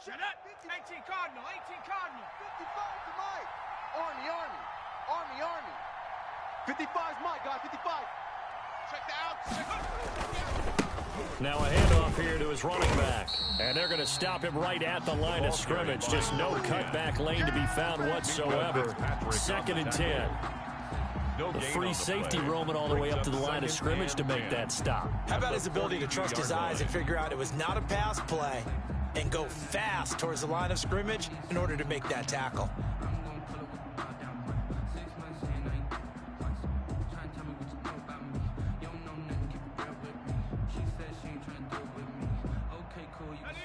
Speaker 3: Shut up! 18 Cardinal, 18 Cardinal.
Speaker 8: 55 to Mike. Army. 55's Mike, guys, 55.
Speaker 3: Check the out.
Speaker 2: Now a handoff here to his running back. And they're going to stop him right at the line of scrimmage. Just no cutback lane to be found whatsoever. 2nd and 10. The free safety roaming all the way up to the line of scrimmage to make that stop.
Speaker 6: How about his ability to trust his eyes and figure out it was not a pass play and go fast towards the line of scrimmage in order to make that tackle?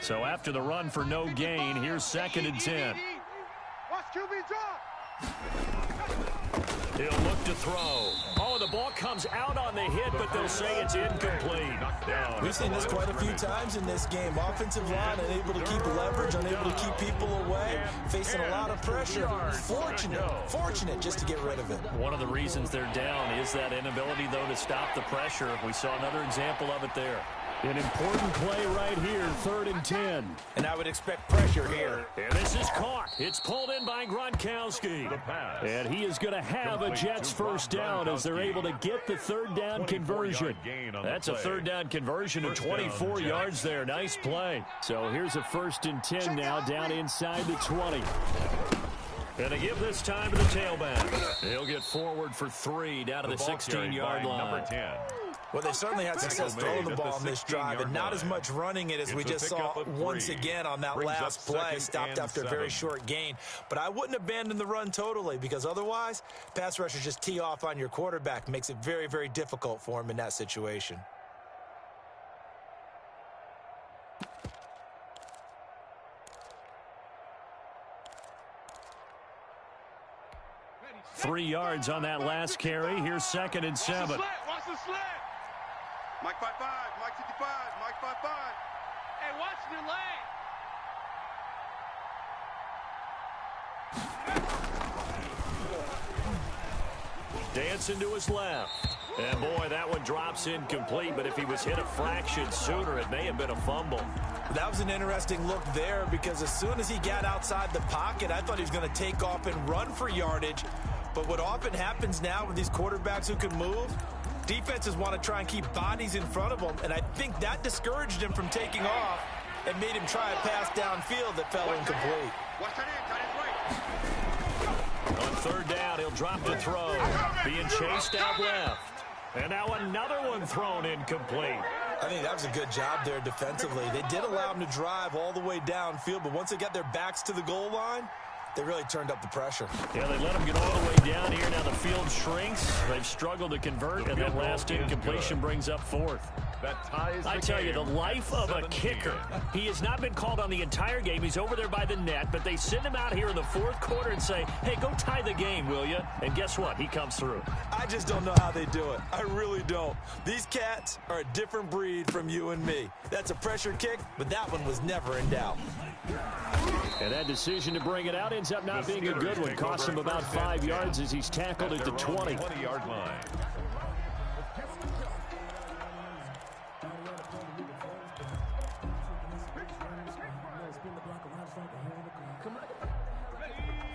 Speaker 2: So after the run for no gain, here's 2nd and 10.
Speaker 8: Watch QB drop.
Speaker 2: He'll look to throw. Oh, the ball comes out on the hit, but they'll say it's incomplete.
Speaker 6: We've seen this quite a few times in this game. Offensive line unable to keep leverage, unable to keep people away, facing a lot of pressure. Fortunate just to get rid of it.
Speaker 2: One of the reasons they're down is that inability, though, to stop the pressure. We saw another example of it there. An important play right here, 3rd and 10.
Speaker 6: And I would expect pressure here.
Speaker 2: And this is caught. It's pulled in by Gronkowski. And he is going to have a Jets 1st down as they're able to get the 3rd down conversion. That's a 3rd down conversion of 24 yards there. Nice play. So here's a 1st and 10 now down inside the 20. And they give this time to the tailback. He'll get forward for 3 down to the 16-yard line.
Speaker 5: Number 10.
Speaker 6: Well, they certainly had success throwing the ball on this drive, and not as much running it as we just saw once again on that last play. Stopped after a very short gain. But I wouldn't abandon the run totally, because otherwise, pass rushers just tee off on your quarterback. Makes it very, very difficult for him in that situation.
Speaker 2: Three yards on that last carry. Here's 2nd and 7.
Speaker 3: Watch the slant.
Speaker 8: Mike 55, Mike 55, Mike 55.
Speaker 3: Hey, watch the lane.
Speaker 2: Dancing to his left. And, boy, that one drops incomplete, but if he was hit a fraction sooner, it may have been a fumble.
Speaker 6: That was an interesting look there because as soon as he got outside the pocket, I thought he was going to take off and run for yardage. But what often happens now with these quarterbacks who can move, defenses want to try and keep bodies in front of them, and I think that discouraged him from taking off and made him try a pass downfield that fell incomplete.
Speaker 2: On third down, he'll drop to throw, being chased out left. And now another one thrown incomplete.
Speaker 6: I think that was a good job there defensively. They did allow him to drive all the way downfield, but once they got their backs to the goal line, they really turned up the pressure.
Speaker 2: Yeah, they let him get all the way down here. Now the field shrinks. They've struggled to convert, and that last incompletion brings up fourth. I tell you, the life of a kicker. He has not been called on the entire game. He's over there by the net, but they send him out here in the fourth quarter and say, hey, go tie the game, will you? And guess what? He comes through.
Speaker 6: I just don't know how they do it. I really don't. These cats are a different breed from you and me. That's a pressure kick, but that one was never in doubt.
Speaker 2: And that decision to bring it out ends up not being a good one. Cost him about 5 yards as he's tackled at the 20.
Speaker 5: 20-yard line.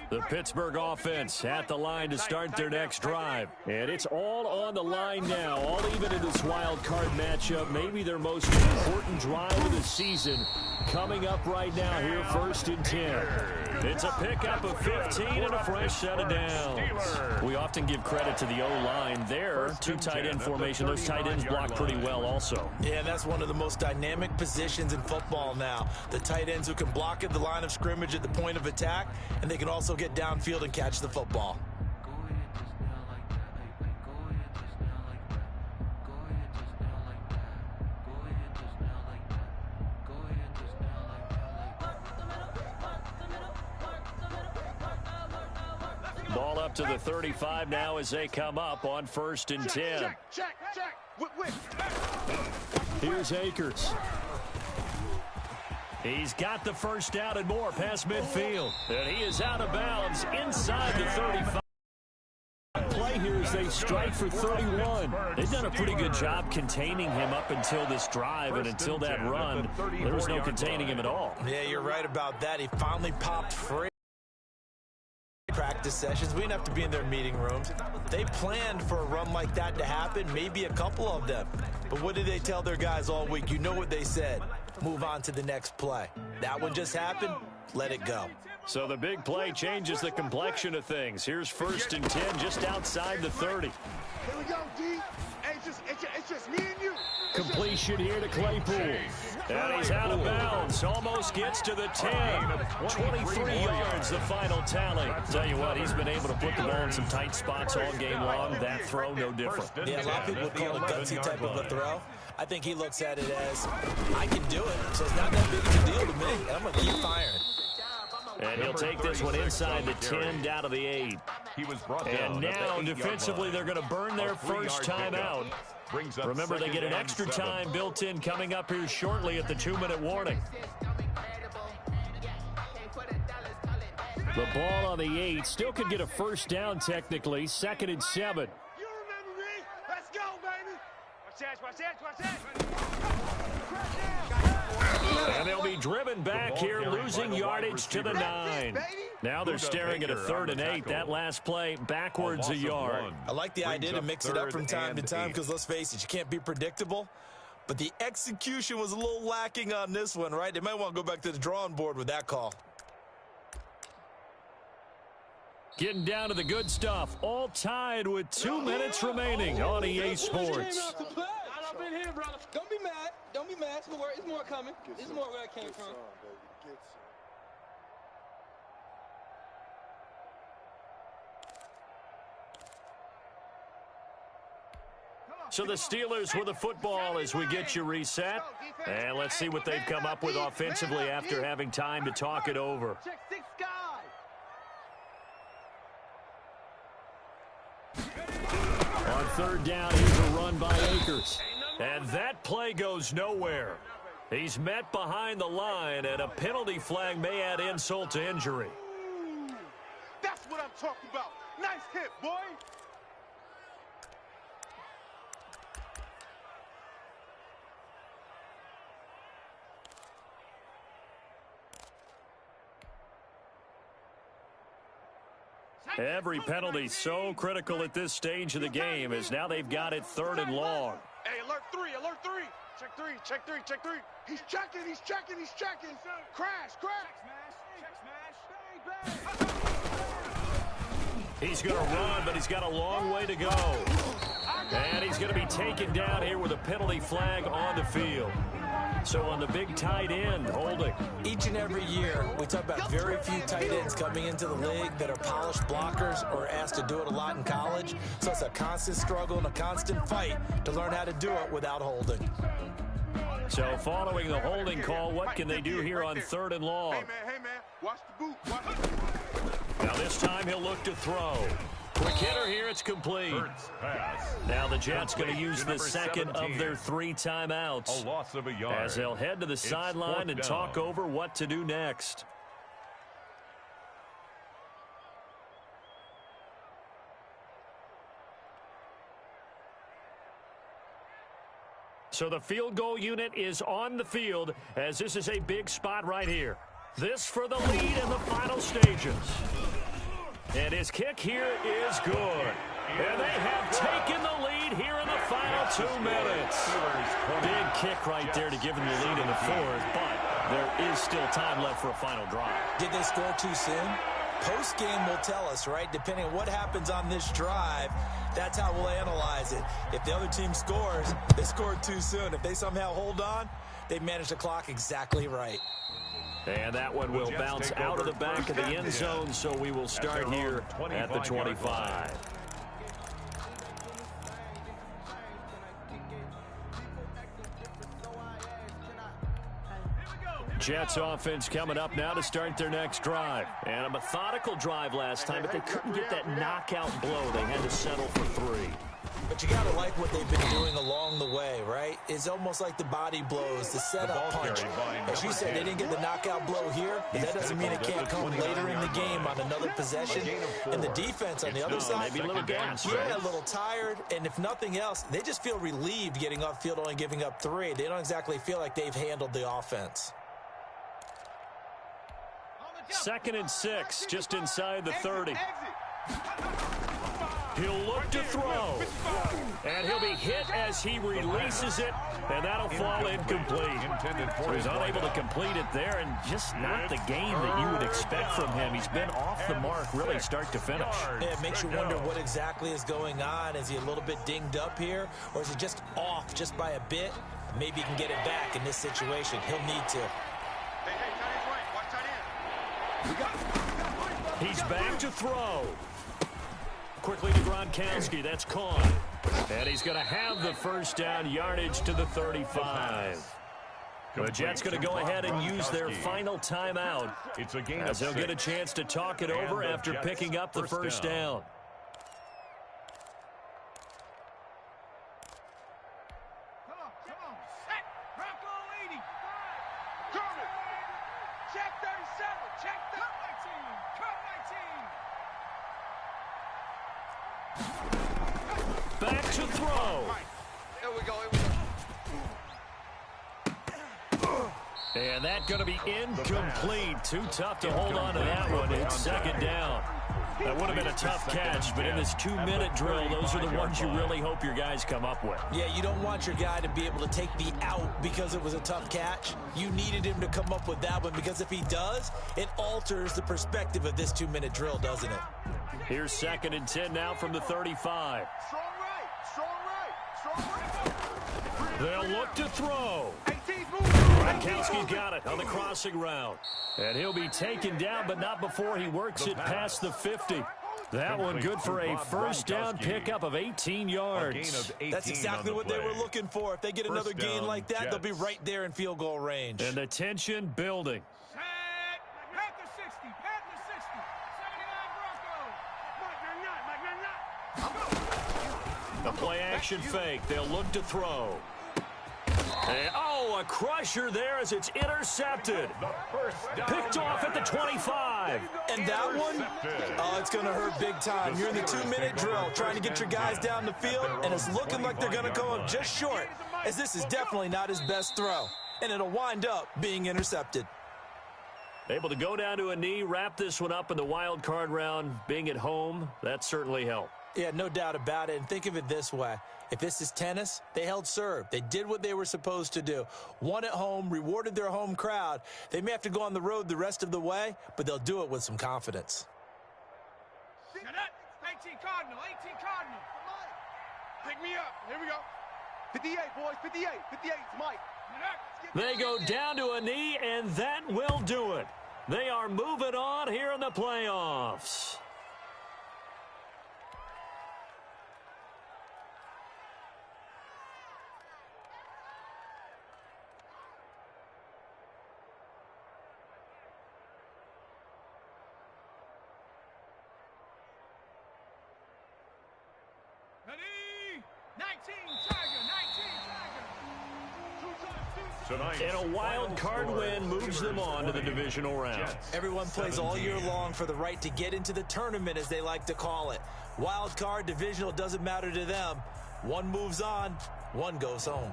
Speaker 2: The Pittsburgh offense at the line to start their next drive. And it's all on the line now, all even in this wild card matchup. Maybe their most important drive of the season coming up right now here, 1st and 10. It's a pickup of 15 and a fresh set of downs. We often give credit to the O-line there. 2 tight end formation. Those tight ends block pretty well also.
Speaker 6: Yeah, that's one of the most dynamic positions in football now. The tight ends who can block at the line of scrimmage at the point of attack, and they can also get downfield and catch the football.
Speaker 2: Ball up to the 35 now as they come up on 1st and 10.
Speaker 3: Check.
Speaker 2: Here's Akers. He's got the first down and more past midfield. And he is out of bounds inside the 35. Play here as they strike for 31. They've done a pretty good job containing him up until this drive, and until that run, there was no containing him at all.
Speaker 6: Yeah, you're right about that. He finally popped free. Practice sessions, we didn't have to be in their meeting rooms. They planned for a run like that to happen, maybe a couple of them. But what did they tell their guys all week? You know what they said. Move on to the next play. That one just happened. Let it go.
Speaker 2: So the big play changes the complexion of things. Here's 1st and 10 just outside the 30.
Speaker 7: Here we go, D. Hey, it's just me and you.
Speaker 2: Completion here to Claypool. And he's out of bounds. Almost gets to the 10. 23 yards, the final tally. Tell you what, he's been able to put the ball in some tight spots all game long. That throw, no different.
Speaker 6: Yeah, a lot of people would call it a gutsy type of a throw. I think he looks at it as, I can do it, so it's not that big of a deal to me. I'm going to keep firing.
Speaker 2: And he'll take this one inside the 10 down to the 8. And now defensively they're going to burn their first time out. Remember, they get an extra time built in coming up here shortly at the 2-minute warning. The ball on the 8 still could get a first down technically. 2nd and 7.
Speaker 7: You remember me? Let's go, baby. Watch that.
Speaker 2: And they'll be driven back here, losing yardage to the 9. Now they're staring at a 3rd and 8. That last play backwards a yard.
Speaker 6: I like the idea to mix it up from time to time because, let's face it, you can't be predictable. But the execution was a little lacking on this one, right? They might want to go back to the drawing board with that call.
Speaker 2: Getting down to the good stuff. All tied with 2 minutes remaining on EA Sports.
Speaker 3: I've been here, brother. Don't be mad. It's more coming. It's more where I came from.
Speaker 2: So the Steelers with the football as we get you reset. And let's see what they've come up with offensively after having time to talk it over.
Speaker 3: Check 6 guys.
Speaker 2: On 3rd down, here's a run by Akers. And that play goes nowhere. He's met behind the line, and a penalty flag may add insult to injury.
Speaker 7: talking about. Nice hit, boy.
Speaker 2: Every penalty so critical at this stage of the game, as now they've got it 3rd and long.
Speaker 7: Hey, alert 3, alert 3. Check 3, check 3, check 3. He's checking, he's checking, he's checking. Crash, crash. Check smash, check smash.
Speaker 2: He's going to run, but he's got a long way to go. And he's going to be taken down here with a penalty flag on the field. So on the big tight end, holding.
Speaker 6: Each and every year, we talk about very few tight ends coming into the league that are polished blockers or asked to do it a lot in college. So it's a constant struggle and a constant fight to learn how to do it without holding.
Speaker 2: So following the holding call, what can they do here on 3rd and long?
Speaker 7: Hey, man, watch the boot. Watch the boot.
Speaker 2: Now this time he'll look to throw. Quick hitter here, it's complete. Now the Jets going to use the second of their 3 timeouts.
Speaker 5: A loss of a yard.
Speaker 2: As they'll head to the sideline and talk over what to do next. So the field goal unit is on the field, as this is a big spot right here. This for the lead in the final stages. And his kick here is good. And they have taken the lead here in the final 2 minutes. Big kick right there to give them the lead in the 4th, but there is still time left for a final drive.
Speaker 6: Did they score too soon? Post-game will tell us, right? Depending on what happens on this drive, that's how we'll analyze it. If the other team scores, they scored too soon. If they somehow hold on, they managed the clock exactly right.
Speaker 2: And that one will bounce out of the back of the end zone, so we will start here at the 25. Jets offense coming up now to start their next drive. And a methodical drive last time, but they couldn't get that knockout blow. They had to settle for 3.
Speaker 6: But you got to like what they've been doing along the way, right? It's almost like the body blows, the setup punch. As you said, they didn't get the knockout blow here, but that doesn't mean it can't come later in the game on another possession. And the defense on the other side,
Speaker 2: maybe a little gas,
Speaker 6: yeah, a little tired. And if nothing else, they just feel relieved getting off field only giving up 3. They don't exactly feel like they've handled the offense.
Speaker 2: 2nd and 6, just inside the 30. He'll look to throw. And he'll be hit as he releases it, and that'll fall incomplete. So he's unable to complete it there, and just not the game that you would expect from him. He's been off the mark really start to finish.
Speaker 6: Yeah, it makes you wonder what exactly is going on. Is he a little bit dinged up here, or is he just off just by a bit? Maybe he can get it back in this situation. He'll need to.
Speaker 2: He's back to throw. Quickly to Gronkowski. That's caught. And he's going to have the first down yardage to the 35. The Jets going to go ahead and use their final timeout as they'll get a chance to talk it over after picking up the first down. Back to throw.
Speaker 8: Here we go.
Speaker 2: And that's going to be incomplete. Too tough to hold on to that one. It's 2nd down. That would have been a tough catch, but in this 2-minute drill, those are the ones you really hope your guys come up with.
Speaker 6: Yeah, you don't want your guy to be able to take the out because it was a tough catch. You needed him to come up with that one, because if he does, it alters the perspective of this 2-minute drill, doesn't it?
Speaker 2: Here's 2nd and 10 now from the 35. They'll look to throw. Gronkowski's got it on the crossing route. And he'll be taken down, but not before he works it past the 50. That one good for a first down pickup of 18 yards.
Speaker 6: That's exactly what they were looking for. If they get another gain like that, they'll be right there in field goal range.
Speaker 2: And the tension building.
Speaker 3: Panther 60, Panther 60, 79 Broncos.
Speaker 2: The play action fake. They'll look to throw. And, oh, Oh, a crusher there as it's intercepted. Picked off at the 25.
Speaker 6: And that one, oh, it's going to hurt big time. You're in the 2-minute drill trying to get your guys down the field, and it's looking like they're going to go up just short, as this is definitely not his best throw, and it'll wind up being intercepted.
Speaker 2: Able to go down to a knee, wrap this one up in the wild card round. Being at home, that certainly helped.
Speaker 6: Yeah, no doubt about it. And think of it this way. If this is tennis, they held serve. They did what they were supposed to do. Won at home, rewarded their home crowd. They may have to go on the road the rest of the way, but they'll do it with some confidence.
Speaker 3: 18 Cardinal, 18 Cardinal.
Speaker 7: Pick me up. Here we go. 58, boys, 58. 58, Mike.
Speaker 2: They go down to a knee, and that will do it. They are moving on here in the playoffs.
Speaker 3: Ready? 19 Tiger, 19 Tiger.
Speaker 2: And a wild card win moves them on to the divisional round.
Speaker 6: Everyone plays all year long for the right to get into the tournament, as they like to call it. Wild card, divisional, doesn't matter to them. One moves on, one goes home.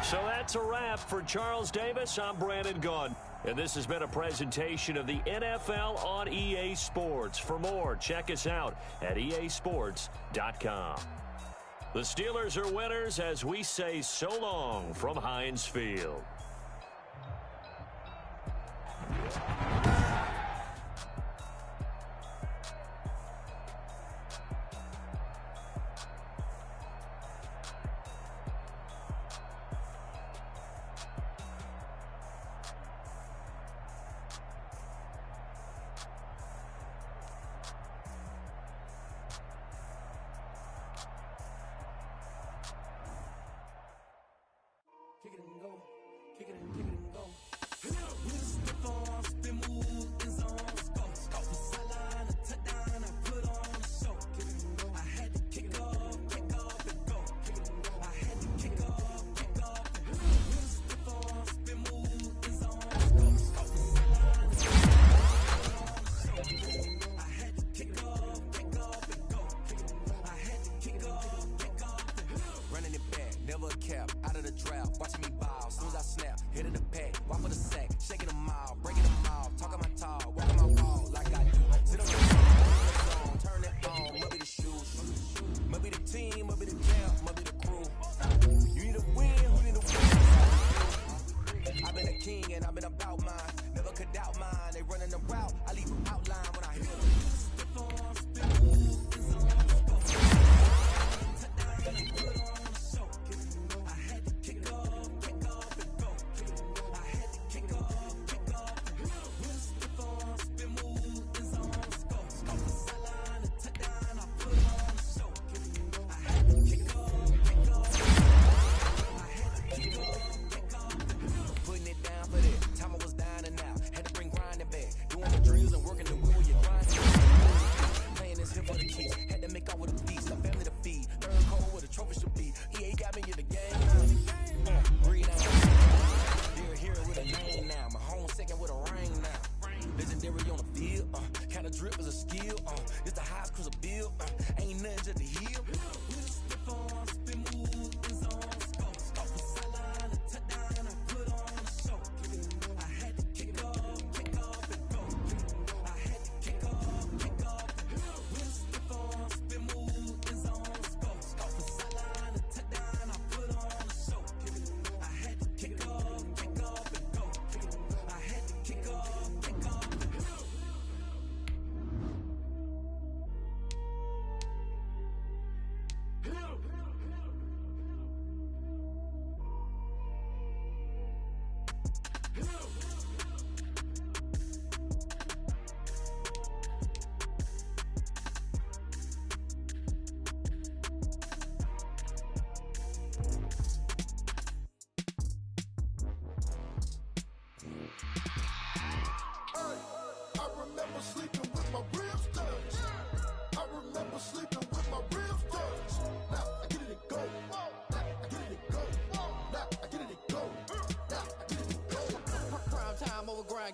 Speaker 2: So that's a wrap for Charles Davis. I'm Brandon Gunn. And this has been a presentation of the NFL on EA Sports. For more, check us out at easports.com. The Steelers are winners as we say so long from Heinz Field.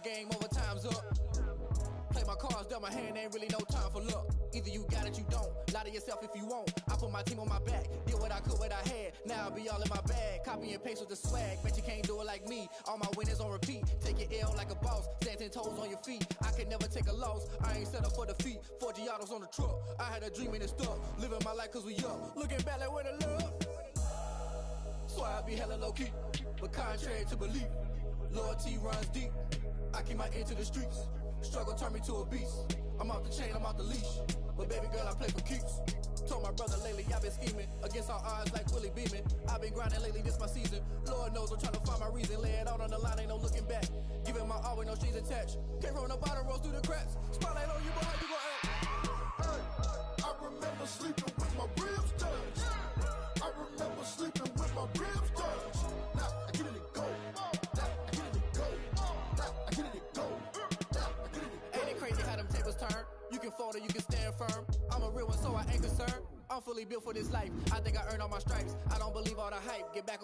Speaker 10: game over, time's up. Play my cards, dealt my hand, ain't really no time for luck. Either you got it, you don't. Lie to yourself if you won't. I put my team on my back, did what I could, what I had. Now I'll be all in my bag. Copy and paste with the swag. Bet you can't do it like me. All my winners on repeat. Take your L like a boss. Stand 10 toes on your feet. I can never take a loss. I ain't set up for defeat. 4 Giottos on the truck. I had a dream and it stuck. Living my life cause we up. Looking back like where the love. Swear I be hella low key. But contrary to belief, loyalty runs deep. I keep my ear to the streets. Struggle turned me to a beast. I'm off the chain, I'm off the leash. But baby girl, I play for keeps. Told my brother lately, I've been scheming. Against all odds like Willie Beeman. I've been grinding lately, this my season. Lord knows I'm trying to find my reason. Lay it out on the line, ain't no looking back. Giving my all with no strings attached. Came from the bottom, rose through the cracks. Spotlight on you, boy, how you gon' act?
Speaker 1: Hey, I remember sleeping with my ribs touched. I remember sleeping with my ribs touched. Now I get it and go. Now I get it and go. Now I get it and go.
Speaker 10: Ain't it crazy how them tables turn? You can fold or you can stand firm. I'm a real one, so I ain't concerned. I'm fully built for this life. I think I earned all my stripes. I don't believe all the hype. Get back on